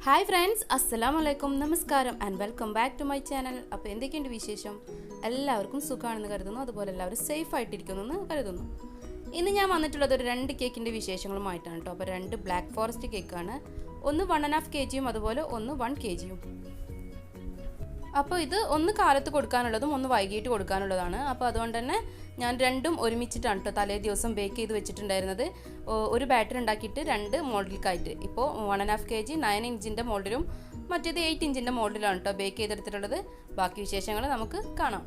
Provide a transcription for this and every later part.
Hi friends, അസ്സലാമു അലൈക്കും, നമസ്കാരം and welcome back to my channel. അപ്പോൾ എന്തൊക്കെയുണ്ട് വിശേഷം? എല്ലാവർക്കും സുഖമാണെന്ന് കരുതുന്നു. അതുപോലെ എല്ലാവരും സേഫ് ആയിട്ടിരിക്കുന്നു എന്ന് കരുതുന്നു. ഇന്ന് ഞാൻ വന്നിട്ടുള്ളത് ഒരു 2 കേക്കിൻ്റെ വിശേഷങ്ങളുമായിട്ടാണ് കേട്ടോ. അപ്പോൾ 2 ബ്ലാക്ക് ഫോറസ്റ്റ് കേക്കാണ്. ഒന്ന് 1.5 kg അതുപോലെ ഒന്ന് 1 kg. അപ്പോൾ ഇത് ഒന്ന് കാലത്ത് കൊടുക്കാനുള്ളതും ഒന്ന് വൈകിട്ട് കൊടുക്കാനുള്ളതാണ്. അപ്പോൾ അതുകൊണ്ട് തന്നെ ഞാൻ രണ്ടും ഒരുമിച്ചിട്ടാണ് കേട്ടോ തലേ ദിവസം ബേക്ക് ചെയ്ത് വെച്ചിട്ടുണ്ടായിരുന്നത്. ഒരു ബാറ്റർ ഉണ്ടാക്കിയിട്ട് 2 മോൾഡിലേക്കായിട്ട്. ഇപ്പോൾ 1.5 kg 9 ഇഞ്ചിൻ്റെ മോൾഡിലും മറ്റേത് 8 ഇഞ്ചിൻ്റെ മോൾഡിലാണ് കേട്ടോ ബേക്ക് ചെയ്തെടുത്തിട്ടുള്ളത്. ബാക്കി വിശേഷങ്ങൾ നമുക്ക് കാണാം.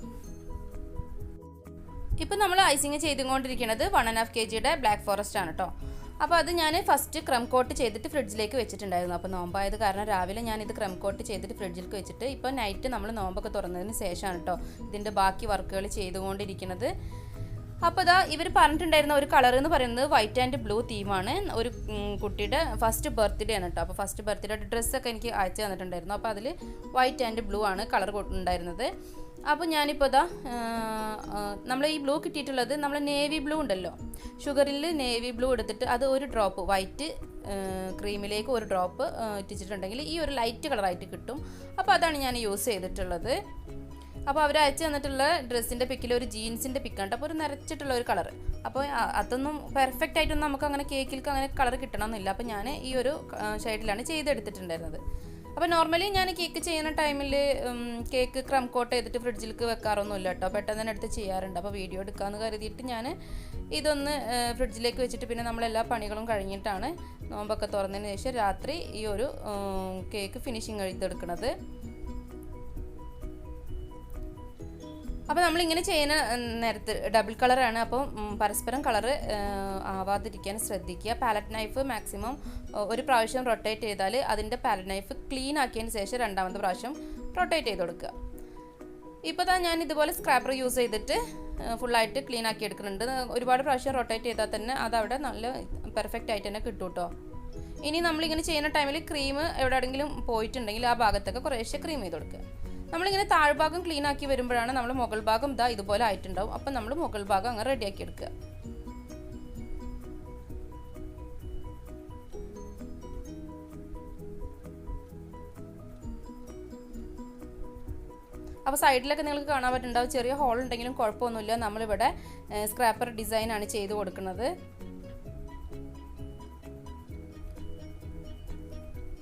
ഇപ്പോൾ നമ്മൾ ഐസിങ് ചെയ്തുകൊണ്ടിരിക്കുന്നത് 1.5 kgയുടെ ബ്ലാക്ക് ഫോറസ്റ്റ് ആണ് കേട്ടോ. അപ്പോൾ അത് ഞാൻ ഫസ്റ്റ് ക്രം കോട്ട് ചെയ്തിട്ട് ഫ്രിഡ്ജിലേക്ക് വെച്ചിട്ടുണ്ടായിരുന്നു. അപ്പോൾ നോമ്പായത് കാരണം രാവിലെ ഞാൻ ഇത് ക്രം കോട്ട് ചെയ്തിട്ട് ഫ്രിഡ്ജിലേക്ക് വെച്ചിട്ട് ഇപ്പോൾ നൈറ്റ് നമ്മൾ നോമ്പൊക്കെ തുറന്നതിന് ശേഷമാണ് കേട്ടോ ഇതിൻ്റെ ബാക്കി വർക്കുകൾ ചെയ്തുകൊണ്ടിരിക്കുന്നത്. അപ്പോൾ ഇതാ ഇവർ പറഞ്ഞിട്ടുണ്ടായിരുന്ന ഒരു കളർ എന്ന് പറയുന്നത് വൈറ്റ് ആൻഡ് ബ്ലൂ തീമാണ്. ഒരു കുട്ടിയുടെ ഫസ്റ്റ് ബർത്ത്ഡേ ആണ് കേട്ടോ. അപ്പോൾ ഫസ്റ്റ് ബർത്ത്ഡേ ഡ്രസ്സൊക്കെ എനിക്ക് അയച്ചു തന്നിട്ടുണ്ടായിരുന്നു. അപ്പോൾ അതിൽ വൈറ്റ് ആൻഡ് ബ്ലൂ ആണ് കളർ ഉണ്ടായിരുന്നത്. അപ്പോൾ ഞാനിപ്പോൾ ഇതാ നമ്മൾ ഈ ബ്ലൂ കിട്ടിയിട്ടുള്ളത് നമ്മൾ നേവി ബ്ലൂ ഉണ്ടല്ലോ, ഷുഗറിൽ നേവി ബ്ലൂ എടുത്തിട്ട് അത് ഒരു ഡ്രോപ്പ് വൈറ്റ് ക്രീമിലേക്ക് ഒരു ഡ്രോപ്പ് ഇട്ടിട്ടുണ്ടെങ്കിൽ ഈ ഒരു ലൈറ്റ് കളറായിട്ട് കിട്ടും. അപ്പോൾ അതാണ് ഞാൻ യൂസ് ചെയ്തിട്ടുള്ളത്. അപ്പോൾ അവർ അയച്ചു തന്നിട്ടുള്ള ഡ്രസ്സിൻ്റെ പിക്കിൽ ഒരു ജീൻസിൻ്റെ പിക്കാണ്. അപ്പോൾ ഒരു നിറച്ചിട്ടുള്ള ഒരു കളർ. അപ്പോൾ അതൊന്നും പെർഫെക്റ്റ് ആയിട്ടൊന്നും നമുക്ക് അങ്ങനെ കേക്കിലേക്ക് അങ്ങനെ കളർ കിട്ടണമെന്നില്ല. അപ്പോൾ ഞാൻ ഈ ഒരു ഷെയ്ഡിലാണ് ചെയ്തെടുത്തിട്ടുണ്ടായിരുന്നത്. അപ്പോൾ നോർമലി ഞാൻ കേക്ക് ചെയ്യുന്ന ടൈമിൽ കേക്ക് ക്രം കോട്ട് ചെയ്തിട്ട് ഫ്രിഡ്ജിലേക്ക് വെക്കാറൊന്നുമില്ല കേട്ടോ. പെട്ടെന്ന് തന്നെ എടുത്ത് ചെയ്യാറുണ്ട്. അപ്പോൾ വീഡിയോ എടുക്കാമെന്ന് കരുതിയിട്ട് ഞാൻ ഇതൊന്ന് ഫ്രിഡ്ജിലേക്ക് വെച്ചിട്ട് പിന്നെ നമ്മളെല്ലാ പണികളും കഴിഞ്ഞിട്ടാണ് നോമ്പൊക്കെ തുറന്നതിന് ശേഷം രാത്രി ഈ ഒരു കേക്ക് ഫിനിഷിങ് ചെയ്തെടുക്കുന്നത്. അപ്പോൾ നമ്മളിങ്ങനെ ചെയ്യുന്ന നേരത്ത് ഡബിൾ കളറാണ്. അപ്പോൾ പരസ്പരം കളറ് ആവാതിരിക്കാൻ ശ്രദ്ധിക്കുക. പാലറ്റ് നൈഫ് മാക്സിമം ഒരു പ്രാവശ്യം റൊട്ടേറ്റ് ചെയ്താൽ അതിൻ്റെ പാലറ്റ് നൈഫ് ക്ലീൻ ആക്കിയതിന് ശേഷം രണ്ടാമത്തെ പ്രാവശ്യം റൊട്ടേറ്റ് ചെയ്ത് കൊടുക്കുക. ഇപ്പോൾ ഞാൻ ഇതുപോലെ സ്ക്രാപ്പർ യൂസ് ചെയ്തിട്ട് ഫുള്ളായിട്ട് ക്ലീൻ ആക്കി എടുക്കുന്നുണ്ട്. ഒരുപാട് പ്രാവശ്യം റൊട്ടേറ്റ് ചെയ്താൽ തന്നെ അതവിടെ നല്ല പെർഫെക്റ്റ് ആയിട്ട് തന്നെ കിട്ടും കേട്ടോ. ഇനി നമ്മളിങ്ങനെ ചെയ്യുന്ന ടൈമിൽ ക്രീം എവിടെയെങ്കിലും പോയിട്ടുണ്ടെങ്കിൽ ആ ഭാഗത്തൊക്കെ കുറേശ്ശെ ക്രീം ചെയ്ത് കൊടുക്കുക. നമ്മളിങ്ങനെ താഴ്ഭാഗം ക്ലീൻ ആക്കി വരുമ്പോഴാണ് നമ്മൾ മുകൾ ഭാഗം ഇതാ ഇതുപോലെ ആയിട്ടുണ്ടാവും. അപ്പം നമ്മൾ മുകൾ ഭാഗം അങ്ങനെ റെഡിയാക്കി എടുക്കുക. അപ്പോൾ സൈഡിലൊക്കെ നിങ്ങൾക്ക് കാണാൻ പറ്റുന്നുണ്ടാവും ചെറിയ ഹോൾ ഉണ്ടെങ്കിലും കുഴപ്പമൊന്നുമില്ല. നമ്മളിവിടെ സ്ക്രാപ്പർ ഡിസൈനാണ് ചെയ്ത് കൊടുക്കുന്നത്.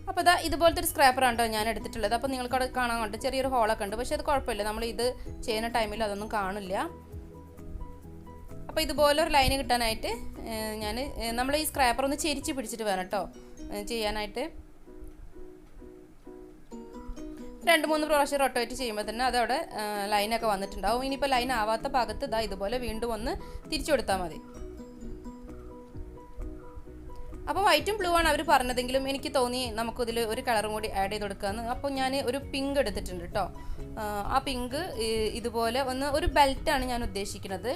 അപ്പോൾ ഇതാ ഇതുപോലത്തെ ഒരു സ്ക്രാപ്പറാണ് കേട്ടോ ഞാൻ എടുത്തിട്ടുള്ളത്. അപ്പോൾ നിങ്ങൾക്ക് അവിടെ കാണാൻ കൊണ്ട് ചെറിയൊരു ഹോളൊക്കെ ഉണ്ട്. പക്ഷേ അത് കുഴപ്പമില്ല, നമ്മൾ ഇത് ചെയ്യുന്ന ടൈമിൽ അതൊന്നും കാണില്ല. അപ്പോൾ ഇതുപോലെ ഒരു ലൈന് കിട്ടാനായിട്ട് നമ്മൾ ഈ സ്ക്രാപ്പർ ഒന്ന് ചെരിച്ച് പിടിച്ചിട്ട് വേണം കേട്ടോ ചെയ്യാനായിട്ട്. 2-3 പ്രാവശ്യം റൊട്ടേറ്റ് ചെയ്യുമ്പോൾ തന്നെ അതവിടെ ലൈനൊക്കെ വന്നിട്ടുണ്ടാവും. ഇനിയിപ്പോൾ ലൈൻ ആവാത്ത ഭാഗത്ത് ഇതാ ഇതുപോലെ വീണ്ടും ഒന്ന് തിരിച്ചു കൊടുത്താൽ മതി. അപ്പോൾ വൈറ്റും ബ്ലൂ ആണ് അവർ പറഞ്ഞതെങ്കിലും എനിക്ക് തോന്നി നമുക്കിതിൽ ഒരു കളറും കൂടി ആഡ് ചെയ്ത് കൊടുക്കാമെന്ന്. അപ്പോൾ ഞാൻ ഒരു പിങ്ക് എടുത്തിട്ടുണ്ട് കേട്ടോ. ആ പിങ്ക് ഇതുപോലെ ഒരു ബെൽറ്റാണ് ഞാൻ ഉദ്ദേശിക്കുന്നത്,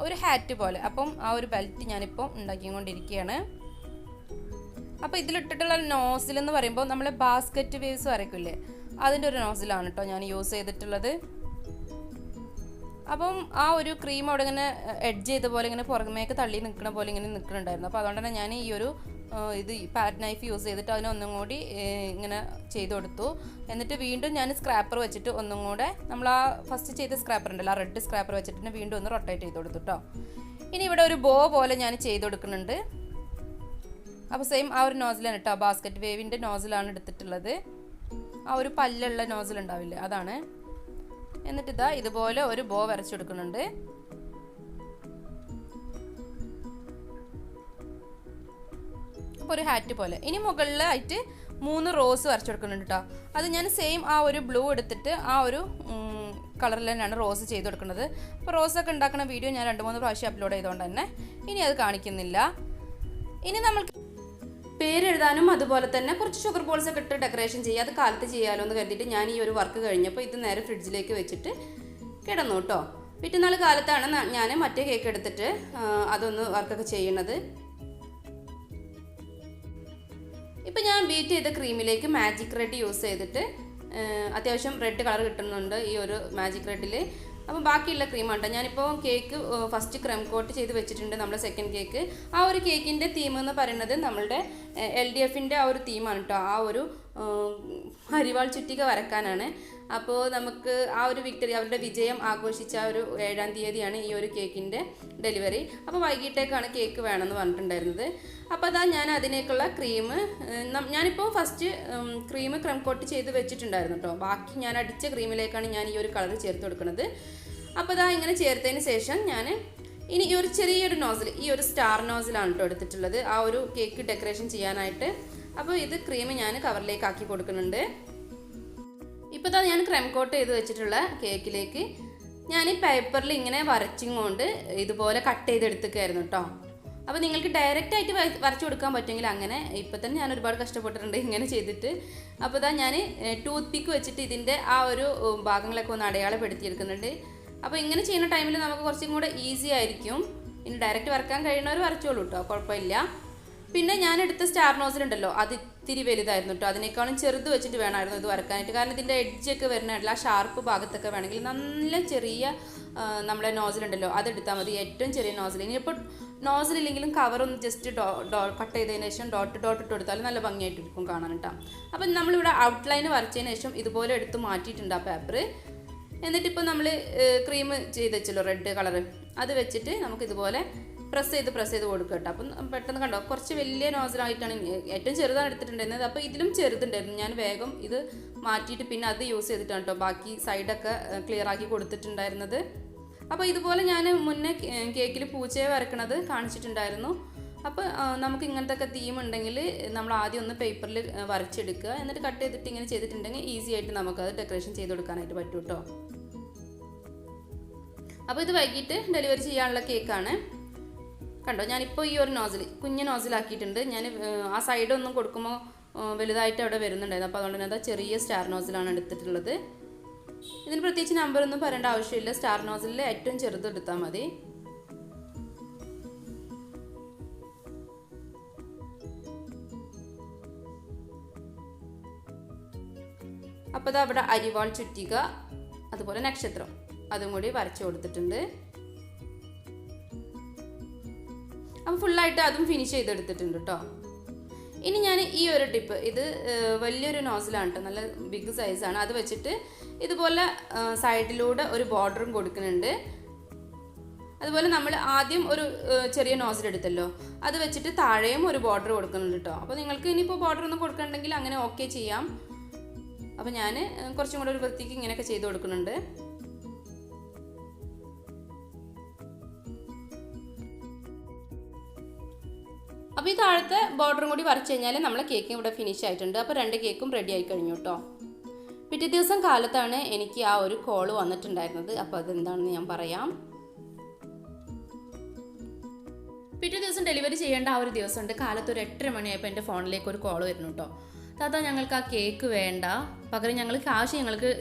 ഒരു ഹാറ്റ് പോലെ. അപ്പം ആ ഒരു ബെൽറ്റ് ഞാനിപ്പോൾ ഉണ്ടാക്കിക്കൊണ്ടിരിക്കുകയാണ്. അപ്പോൾ ഇതിലിട്ടിട്ടുള്ള നോസിൽ എന്ന് പറയുമ്പോൾ നമ്മളെ ബാസ്ക്കറ്റ് വേവ്സ് വരയ്ക്കില്ലേ, അതിൻ്റെ ഒരു നോസിലാണ് കേട്ടോ ഞാൻ യൂസ് ചെയ്തിട്ടുള്ളത്. അപ്പം ആ ഒരു ക്രീം അവിടെ ഇങ്ങനെ എഡ്ജ് ചെയ്ത പോലെ ഇങ്ങനെ പുറമേക്ക് തള്ളി നിൽക്കുന്ന പോലെ ഇങ്ങനെ നിൽക്കുന്നുണ്ടായിരുന്നു. അപ്പോൾ അതുകൊണ്ട് തന്നെ ഞാൻ ഈ ഒരു പാലറ്റ് നൈഫ് യൂസ് ചെയ്തിട്ട് അതിനെ ഒന്നും കൂടി ഇങ്ങനെ ചെയ്ത് കൊടുത്തു. എന്നിട്ട് വീണ്ടും ഞാൻ സ്ക്രാപ്പർ വെച്ചിട്ട് ഒന്നും കൂടെ നമ്മൾ ആ ഫസ്റ്റ് ചെയ്ത സ്ക്രാപ്പർ ഉണ്ടല്ലോ ആ റെഡ് സ്ക്രാപ്പർ വെച്ചിട്ട് വീണ്ടും ഒന്ന് റൊട്ടേറ്റ് ചെയ്ത് കൊടുത്തു കേട്ടോ. ഇനി ഇവിടെ ഒരു ബോ പോലെ ഞാൻ ചെയ്ത് കൊടുക്കുന്നുണ്ട്. അപ്പോൾ സെയിം ആ ഒരു നോസിലാണ് കേട്ടോ, ബാസ്ക്കറ്റ് വേവിൻ്റെ നോസിലാണ് എടുത്തിട്ടുള്ളത്. ആ ഒരു പല്ലുള്ള നോസിൽ ഉണ്ടാവില്ലേ, അതാണ്. എന്നിട്ട് ഇതാ ഇതുപോലെ ഒരു ബോ വരച്ചെടുക്കുന്നുണ്ട്. അപ്പോൾ ഒരു ഹാറ്റ് പോലെ. ഇനി മുകളിലായിട്ട് 3 റോസ് വരച്ചെടുക്കുന്നുണ്ട് കേട്ടോ. അത് ഞാൻ സെയിം ആ ഒരു ബ്ലൂ എടുത്തിട്ട് ആ ഒരു കളറിൽ തന്നെയാണ് റോസ് ചെയ്ത് കൊടുക്കുന്നത്. അപ്പോൾ റോസൊക്കെ ഉണ്ടാക്കുന്ന വീഡിയോ ഞാൻ 2-3 പ്രാവശ്യം അപ്ലോഡ് ചെയ്തുകൊണ്ട് തന്നെ ഇനി അത് കാണിക്കുന്നില്ല. ഇനി നമ്മൾക്ക് പേരെഴുതാനും അതുപോലെ തന്നെ കുറച്ച് ഷുഗർ ബോൾസ് ഒക്കെ ഇട്ട് ഡെക്കറേഷൻ ചെയ്യുക. അത് കാലത്ത് ചെയ്യാമല്ലോ എന്ന് കരുതിയിട്ട് ഞാൻ ഈ ഒരു വർക്ക് കഴിഞ്ഞപ്പോൾ ഇത് നേരെ ഫ്രിഡ്ജിലേക്ക് വെച്ചിട്ട് കിടന്നു കേട്ടോ. പിറ്റന്നാൾ കാലത്താണ് ഞാൻ മറ്റേ കേക്ക് എടുത്തിട്ട് അതൊന്ന് വർക്കൊക്കെ ചെയ്യണത്. ഇപ്പം ഞാൻ ബീറ്റ് ചെയ്ത ക്രീമിലേക്ക് മാജിക് റെഡ് യൂസ് ചെയ്തിട്ട് അത്യാവശ്യം റെഡ് കളർ കിട്ടുന്നുണ്ട്. ഈ ഒരു മാജിക് റെഡിൽ അപ്പം ബാക്കിയുള്ള ക്രീമാണ് കേട്ടോ. ഞാനിപ്പോൾ കേക്ക് ഫസ്റ്റ് ക്രം കോട്ട് ചെയ്ത് വെച്ചിട്ടുണ്ട്, നമ്മുടെ സെക്കൻഡ് കേക്ക്. ആ ഒരു കേക്കിൻ്റെ തീം എന്ന് പറയുന്നത് നമ്മളുടെ LDFൻ്റെ ആ ഒരു തീമാണ് കേട്ടോ. ആ ഒരു അരിവാൾ ചുറ്റിക വരക്കാനാണ്. അപ്പോൾ നമുക്ക് ആ ഒരു വിക്ടറി, അവരുടെ വിജയം ആഘോഷിച്ച ഒരു 7-ാം തീയതിയാണ് ഈ ഒരു കേക്കിൻ്റെ ഡെലിവറി. അപ്പോൾ വൈകിട്ടേക്കാണ് കേക്ക് വേണമെന്ന് പറഞ്ഞിട്ടുണ്ടായിരുന്നത്. അപ്പോൾ അതാ ഞാൻ അതിനേക്കുള്ള ക്രീം, ഞാനിപ്പോൾ ഫസ്റ്റ് ക്രീം ക്രം കോട്ട് ചെയ്ത് വെച്ചിട്ടുണ്ടായിരുന്നു കേട്ടോ. ബാക്കി ഞാൻ അടിച്ച ക്രീമിലേക്കാണ് ഞാൻ ഈ ഒരു കളർ ചേർത്ത് കൊടുക്കുന്നത്. അപ്പോൾ അതാ ഇങ്ങനെ ചേർത്തതിന് ശേഷം ഞാൻ ഇനി ഈ ഒരു ചെറിയൊരു നോസിൽ, ഈ ഒരു സ്റ്റാർ നോസിലാണ് കേട്ടോ എടുത്തിട്ടുള്ളത് ആ ഒരു കേക്ക് ഡെക്കറേഷൻ ചെയ്യാനായിട്ട്. അപ്പോൾ ഇത് ക്രീം ഞാൻ കവറിലേക്ക് ആക്കി കൊടുക്കുന്നുണ്ട്. ഇപ്പോൾ ഇതാ ഞാൻ ക്രം കോട്ട് ചെയ്ത് വെച്ചിട്ടുള്ള കേക്കിലേക്ക് ഞാൻ ഈ പേപ്പറിൽ ഇങ്ങനെ വരച്ചിങ്ങോണ്ട് ഇതുപോലെ കട്ട് ചെയ്തെടുത്തേക്കായിരുന്നു കേട്ടോ. അപ്പോൾ നിങ്ങൾക്ക് ഡയറക്റ്റായിട്ട് വരച്ചു കൊടുക്കാൻ പറ്റുമെങ്കിൽ അങ്ങനെ. ഇപ്പോൾ തന്നെ ഞാൻ ഒരുപാട് കഷ്ടപ്പെട്ടിട്ടുണ്ട് ഇങ്ങനെ ചെയ്തിട്ട്. അപ്പോൾ ഇതാ ഞാൻ ടൂത്ത് പിക്ക് വെച്ചിട്ട് ഇതിൻ്റെ ആ ഒരു ഭാഗങ്ങളൊക്കെ ഒന്ന് അടയാളപ്പെടുത്തിയെടുക്കുന്നുണ്ട്. അപ്പോൾ ഇങ്ങനെ ചെയ്യുന്ന ടൈമിൽ നമുക്ക് കുറച്ചും കൂടെ ഈസി ആയിരിക്കും. ഇനി ഡയറക്റ്റ് വരക്കാൻ കഴിയുന്നവർ വരച്ചോളൂ കേട്ടോ, കുഴപ്പമില്ല. പിന്നെ ഞാൻ എടുത്ത സ്റ്റാർ നോസിലുണ്ടല്ലോ, അത് ഇത്തിരി വലുതായിരുന്നു കേട്ടോ. അതിനേക്കാളും ചെറുത് വെച്ചിട്ട് വേണമായിരുന്നു ഇത് വരക്കാനായിട്ട്. കാരണം ഇതിൻ്റെ എഡ്ജൊക്കെ വരുന്നതായിട്ടുള്ള ആ ഷാർപ്പ് ഭാഗത്തൊക്കെ വേണമെങ്കിൽ നല്ല ചെറിയ നമ്മുടെ നോസിലുണ്ടല്ലോ അതെടുത്താൽ മതി, ഏറ്റവും ചെറിയ നോസിൽ. ഇനിയിപ്പോൾ നോസിലില്ലെങ്കിലും കവറൊന്ന് ജസ്റ്റ് കട്ട് ചെയ്തതിന് ശേഷം ഡോട്ട് ഇട്ട് കൊടുത്താൽ നല്ല ഭംഗിയായിട്ടിരിക്കും കാണാൻ കേട്ടോ. അപ്പം നമ്മളിവിടെ ഔട്ട്ലൈൻ വരച്ചതിന് ശേഷം ഇതുപോലെ എടുത്ത് മാറ്റിയിട്ടുണ്ട് ആ പേപ്പർ. എന്നിട്ടിപ്പോൾ നമ്മൾ ക്രീം ചെയ്ത് വെച്ചല്ലോ റെഡ് കളറ്, അത് വെച്ചിട്ട് നമുക്കിതുപോലെ പ്രസ് ചെയ്ത് കൊടുക്കുക കേട്ടോ. അപ്പം പെട്ടെന്ന് കണ്ടോ, കുറച്ച് വലിയ നോസിലായിട്ടാണ്, ഏറ്റവും ചെറുതാണ് എടുത്തിട്ടുണ്ടായിരുന്നത്. അപ്പോൾ ഇതിലും ചെറുതുണ്ടായിരുന്നു. ഞാൻ വേഗം ഇത് മാറ്റിയിട്ട് പിന്നെ അത് യൂസ് ചെയ്തിട്ടാണ് കേട്ടോ ബാക്കി സൈഡൊക്കെ ക്ലിയർ ആക്കി കൊടുത്തിട്ടുണ്ടായിരുന്നത്. അപ്പോൾ ഇതുപോലെ ഞാൻ മുന്നേ കേക്കിൽ പൂച്ചയെ വരക്കണത് കാണിച്ചിട്ടുണ്ടായിരുന്നു. അപ്പോൾ നമുക്ക് ഇങ്ങനത്തെ ഒക്കെ തീം ഉണ്ടെങ്കിൽ നമ്മൾ ആദ്യം ഒന്ന് പേപ്പറിൽ വരച്ചെടുക്കുക, എന്നിട്ട് കട്ട് ചെയ്തിട്ട് ഇങ്ങനെ ചെയ്തിട്ടുണ്ടെങ്കിൽ ഈസി ആയിട്ട് നമുക്കത് ഡെക്കറേഷൻ ചെയ്ത് കൊടുക്കാനായിട്ട് പറ്റും കേട്ടോ. അപ്പോൾ ഇത് വൈകിട്ട് ഡെലിവറി ചെയ്യാനുള്ള കേക്കാണ് കണ്ടോ. ഞാനിപ്പോൾ ഈ ഒരു നോസിൽ, കുഞ്ഞ് നോസിലാക്കിയിട്ടുണ്ട്. ഞാൻ ആ സൈഡൊന്നും കൊടുക്കുമ്പോൾ വലുതായിട്ട് അവിടെ വരുന്നുണ്ടായിരുന്നു. അപ്പോൾ അതുകൊണ്ട് തന്നെ അത് ചെറിയ സ്റ്റാർ നോസിലാണ് എടുത്തിട്ടുള്ളത്. ഇതിന് പ്രത്യേകിച്ച് നമ്പറൊന്നും പറയേണ്ട ആവശ്യമില്ല. സ്റ്റാർ നോസിലിൽ ഏറ്റവും ചെറുത് എടുത്താൽ മതി. അപ്പോൾ അത് അവിടെ അരിവാൾ ചുറ്റിക, അതുപോലെ നക്ഷത്രം, അതും കൂടി വരച്ചു കൊടുത്തിട്ടുണ്ട്. അപ്പോൾ ഫുള്ളായിട്ട് അതും ഫിനിഷ് ചെയ്തെടുത്തിട്ടുണ്ട് കേട്ടോ. ഇനി ഞാൻ ഈ ഒരു ടിപ്പ്, ഇത് വലിയൊരു നോസിലാണ് കേട്ടോ, നല്ല ബിഗ് സൈസാണ്. അത് വെച്ചിട്ട് ഇതുപോലെ സൈഡിലൂടെ ഒരു ബോർഡറും കൊടുക്കുന്നുണ്ട്. അതുപോലെ നമ്മൾ ആദ്യം ഒരു ചെറിയ നോസിൽ എടുത്തല്ലോ, അത് വെച്ചിട്ട് താഴെയും ഒരു ബോർഡർ കൊടുക്കുന്നുണ്ട് കേട്ടോ. അപ്പോൾ നിങ്ങൾക്ക് ഇനിയിപ്പോൾ ബോർഡർ ഒന്നും കൊടുക്കണമെങ്കിൽ അങ്ങനെ ഓക്കെ ചെയ്യാം. അപ്പോൾ ഞാൻ കുറച്ചും കൂടെ ഒരു വൃത്തിക്ക് ഇങ്ങനെയൊക്കെ ചെയ്ത് കൊടുക്കുന്നുണ്ട്. അപ്പോൾ ഈ താഴത്തെ ബോർഡറും കൂടി വരച്ച് കഴിഞ്ഞാൽ നമ്മളെ കേക്ക് ഇവിടെ ഫിനിഷ് ആയിട്ടുണ്ട്. അപ്പോൾ 2 കേക്കും റെഡി ആയി കഴിഞ്ഞു കേട്ടോ. പിറ്റേ ദിവസം കാലത്താണ് എനിക്ക് ആ ഒരു കോള് വന്നിട്ടുണ്ടായിരുന്നത്. അപ്പോൾ അതെന്താണെന്ന് ഞാൻ പറയാം. പിറ്റേ ദിവസം ഡെലിവറി ചെയ്യേണ്ട ആ ഒരു ദിവസമുണ്ട്. കാലത്ത് ഒരു 8:30 മണിയായപ്പോൾ എൻ്റെ ഫോണിലേക്ക് ഒരു കോള് വരുന്നു കേട്ടോ. താത്ത, ഞങ്ങൾക്ക് ആ കേക്ക് വേണ്ട, പകരം ഞങ്ങൾ കാശ് ഞങ്ങൾക്ക്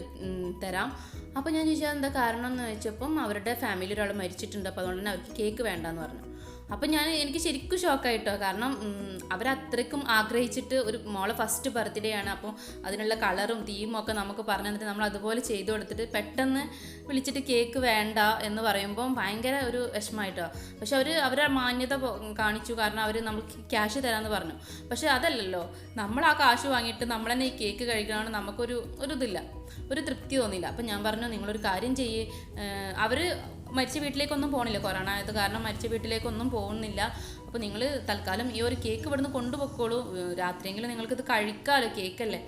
തരാം. അപ്പോൾ ഞാൻ ചോദിച്ചാൽ എന്താ കാരണം എന്ന് ചോദിച്ചപ്പം അവരുടെ ഫാമിലി ഒരാൾ മരിച്ചിട്ടുണ്ട്, അപ്പോൾ അതുകൊണ്ട് തന്നെ അവർക്ക് കേക്ക് വേണ്ടെന്ന് പറഞ്ഞു. അപ്പം എനിക്ക് ശരിക്കും ഷോക്കായിട്ടോ. കാരണം അവരത്രയ്ക്കും ആഗ്രഹിച്ചിട്ട് ഒരു മോളെ ഫസ്റ്റ് ബർത്ത്ഡേ ആണ്. അപ്പോൾ അതിനുള്ള കളറും തീമും ഒക്കെ നമുക്ക് പറഞ്ഞു തന്നിട്ട് നമ്മൾ അതുപോലെ ചെയ്തു കൊടുത്തിട്ട് പെട്ടെന്ന് വിളിച്ചിട്ട് കേക്ക് വേണ്ട എന്ന് പറയുമ്പം ഭയങ്കര ഒരു വിഷമമായിട്ടോ. പക്ഷെ അവരുടെ മാന്യത കാണിച്ചു. കാരണം അവർ നമുക്ക് ക്യാഷ് തരാമെന്ന് പറഞ്ഞു. പക്ഷെ അതല്ലല്ലോ, നമ്മൾ ആ കാശ് വാങ്ങിയിട്ട് നമ്മൾ തന്നെ ഈ കേക്ക് കഴിക്കണമെന്ന് നമുക്കൊരു ഇതില്ല, ഒരു തൃപ്തി തോന്നിയില്ല. അപ്പം ഞാൻ പറഞ്ഞു, നിങ്ങളൊരു കാര്യം ചെയ്യേ, അവർ മരിച്ച വീട്ടിലേക്കൊന്നും പോകണില്ല, കൊറോണ ആയത് കാരണം മരിച്ച വീട്ടിലേക്കൊന്നും പോകുന്നില്ല. അപ്പോൾ നിങ്ങൾ തൽക്കാലം ഈ ഒരു കേക്ക് ഇവിടുന്ന് കൊണ്ടുപോയിക്കോളൂ, രാത്രിയെങ്കിലും നിങ്ങൾക്കിത് കഴിക്കാമല്ലോ, കേക്കല്ലേ.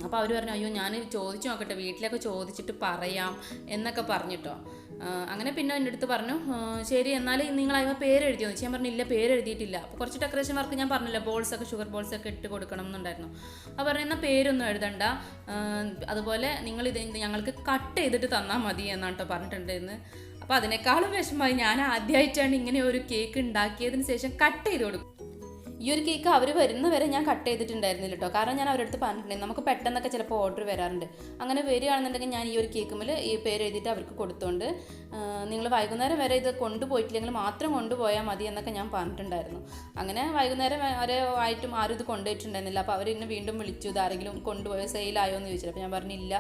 അപ്പോൾ അവർ പറഞ്ഞു, അയ്യോ ഞാൻ ചോദിച്ചു നോക്കട്ടെ, വീട്ടിലൊക്കെ ചോദിച്ചിട്ട് പറയാം എന്നൊക്കെ പറഞ്ഞിട്ടോ. അങ്ങനെ പിന്നെ എൻ്റെ അടുത്ത് പറഞ്ഞു, ശരി എന്നാൽ നിങ്ങൾ അതിന് പേര് എഴുതിയോ എന്ന്. ഞാൻ പറഞ്ഞില്ല, പേര് എഴുതിയിട്ടില്ല. അപ്പോൾ കുറച്ച് ഡെക്കറേഷൻ വർക്ക് ഞാൻ പറഞ്ഞില്ല, ബോൾസൊക്കെ ഷുഗർ ബോൾസൊക്കെ ഇട്ട് കൊടുക്കണം എന്നുണ്ടായിരുന്നു. അപ്പോൾ പറഞ്ഞാൽ പേരൊന്നും എഴുതണ്ട, അതുപോലെ നിങ്ങളിത് ഞങ്ങൾക്ക് കട്ട് ചെയ്തിട്ട് തന്നാൽ മതി എന്നാണ് കേട്ടോ പറഞ്ഞിട്ടുണ്ടായിരുന്നു. അപ്പോൾ അതിനേക്കാളും വിഷമമായി, ഞാൻ ആദ്യമായിട്ടാണ് ഇങ്ങനെ ഒരു കേക്ക് ഉണ്ടാക്കിയതിന് ശേഷം കട്ട് ചെയ്ത് കൊടുക്കും. ഈ ഒരു കേക്ക് അവർ വരുന്ന വരെ ഞാൻ കട്ട് ചെയ്തിട്ടുണ്ടായിരുന്നില്ല കേട്ടോ. കാരണം ഞാൻ അവരുടെ അടുത്ത് പറഞ്ഞിട്ടുണ്ടായിരുന്നു നമുക്ക് പെട്ടെന്നൊക്കെ ചിലപ്പോൾ ഓർഡർ വരാറുണ്ട്. അങ്ങനെ വരികയാണെന്നുണ്ടെങ്കിൽ ഞാൻ ഈ ഒരു കേക്കുമ്മൽ ഈ പേര് എഴുതിയിട്ട് അവർക്ക് കൊടുത്തുകൊണ്ട് നിങ്ങൾ വൈകുന്നേരം വരെ ഇത് കൊണ്ടുപോയിട്ടില്ലെങ്കിൽ മാത്രം കൊണ്ടുപോയാൽ മതി എന്നൊക്കെ ഞാൻ പറഞ്ഞിട്ടുണ്ടായിരുന്നു. അങ്ങനെ വൈകുന്നേരം വരെ ആയിട്ടും ആരും ഇത് കൊണ്ടുപോയിട്ടുണ്ടായിരുന്നില്ല. അപ്പോൾ അവർ എന്നെ വീണ്ടും വിളിച്ചു, ഇത് ആരെങ്കിലും കൊണ്ടുപോയോ സെയിലായോ എന്ന് ചോദിച്ചിട്ട്. അപ്പോൾ ഞാൻ പറഞ്ഞില്ല,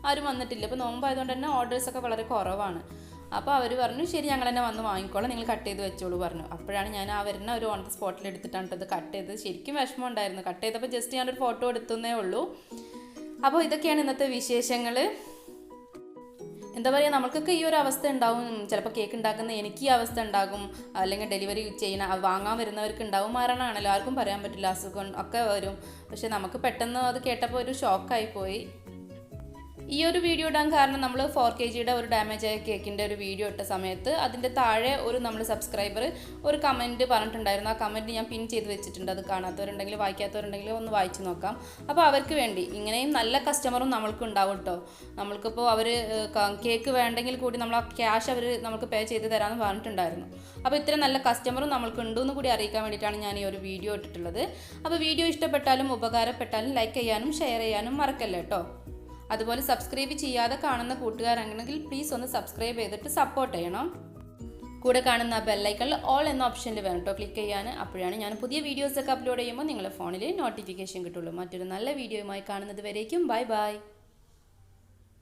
ആരും വന്നിട്ടില്ല. ഇപ്പോൾ നോമ്പായതുകൊണ്ട് തന്നെ ഓർഡേഴ്സൊക്കെ വളരെ കുറവാണ്. അപ്പോൾ അവർ പറഞ്ഞു ശരി ഞങ്ങൾ തന്നെ വന്ന് വാങ്ങിക്കോളാം, നിങ്ങൾ കട്ട് ചെയ്ത് വെച്ചോളൂ പറഞ്ഞു. അപ്പോഴാണ് ഞാൻ ആ വരുന്ന ഒരു ഓൺ ദ സ്പോട്ടിൽ എടുത്തിട്ടാണ് ഇത് കട്ട് ചെയ്തത്. ശരിക്കും വിഷമം ഉണ്ടായിരുന്നു. കട്ട് ചെയ്തപ്പോൾ ജസ്റ്റ് ഞാനൊരു ഫോട്ടോ എടുത്തേ ഉള്ളൂ. അപ്പോൾ ഇതൊക്കെയാണ് ഇന്നത്തെ വിശേഷങ്ങൾ. എന്താ പറയുക, നമുക്കൊക്കെ ഈ ഒരു അവസ്ഥ ഉണ്ടാവും. ചിലപ്പോൾ കേക്ക് ഉണ്ടാക്കുന്ന എനിക്ക് ഈ അവസ്ഥ ഉണ്ടാകും, അല്ലെങ്കിൽ ഡെലിവറി ചെയ്യുന്ന വാങ്ങാൻ വരുന്നവർക്ക് ഉണ്ടാവും. മരണമാണല്ലോ, ആർക്കും പറയാൻ പറ്റില്ല, അസുഖം ഒക്കെ വരും. പക്ഷെ നമുക്ക് പെട്ടെന്ന് അത് കേട്ടപ്പോൾ ഒരു ഷോക്കായിപ്പോയി. ഈ ഒരു വീഡിയോ ഇടാൻ കാരണം നമ്മൾ 4 kg ഒരു ഡാമേജ് ആയ കേക്കിൻ്റെ ഒരു വീഡിയോ ഇട്ട സമയത്ത് അതിൻ്റെ താഴെ ഒരു നമ്മൾ സബ്സ്ക്രൈബർ ഒരു കമൻറ്റ് പറഞ്ഞിട്ടുണ്ടായിരുന്നു. ആ കമൻറ്റ് ഞാൻ പിൻ ചെയ്ത് വെച്ചിട്ടുണ്ട്. അത് കാണാത്തവരുണ്ടെങ്കിൽ വായിക്കാത്തവരുണ്ടെങ്കിൽ ഒന്ന് വായിച്ച് നോക്കാം. അപ്പോൾ അവർക്ക് വേണ്ടി ഇങ്ങനെയും നല്ല കസ്റ്റമറും നമ്മൾക്ക് ഉണ്ടാവും കേട്ടോ. നമ്മൾക്കിപ്പോൾ അവർ കേക്ക് വേണ്ടെങ്കിൽ കൂടി നമ്മൾ ആ ക്യാഷ് അവർ നമുക്ക് പേ ചെയ്ത് തരാമെന്ന് പറഞ്ഞിട്ടുണ്ടായിരുന്നു. അപ്പോൾ ഇത്രയും നല്ല കസ്റ്റമറും നമ്മൾക്ക് ഉണ്ടെന്ന് കൂടി അറിയിക്കാൻ വേണ്ടിയിട്ടാണ് ഞാൻ ഈ ഒരു വീഡിയോ ഇട്ടിട്ടുള്ളത്. അപ്പോൾ വീഡിയോ ഇഷ്ടപ്പെട്ടാലും ഉപകാരപ്പെട്ടാലും ലൈക്ക് ചെയ്യാനും ഷെയർ ചെയ്യാനും മറക്കല്ലേ കേട്ടോ. അതുപോലെ സബ്സ്ക്രൈബ് ചെയ്യാതെ കാണുന്ന കൂട്ടുകാരാണെങ്കിൽ പ്ലീസ് ഒന്ന് സബ്സ്ക്രൈബ് ചെയ്തിട്ട് സപ്പോർട്ട് ചെയ്യണം. കൂടെ കാണുന്ന ബെല്ലൈക്കണിൽ ഓൾ എന്ന ഓപ്ഷനിൽ വേണം കേട്ടോ ക്ലിക്ക് ചെയ്യാൻ. അപ്പോഴാണ് ഞാൻ പുതിയ വീഡിയോസൊക്കെ അപ്ലോഡ് ചെയ്യുമ്പോൾ നിങ്ങളുടെ ഫോണിൽ നോട്ടിഫിക്കേഷൻ കിട്ടുള്ളൂ. മറ്റൊരു നല്ല വീഡിയോയുമായി കാണുന്നത് വരേക്കും ബൈ ബൈ.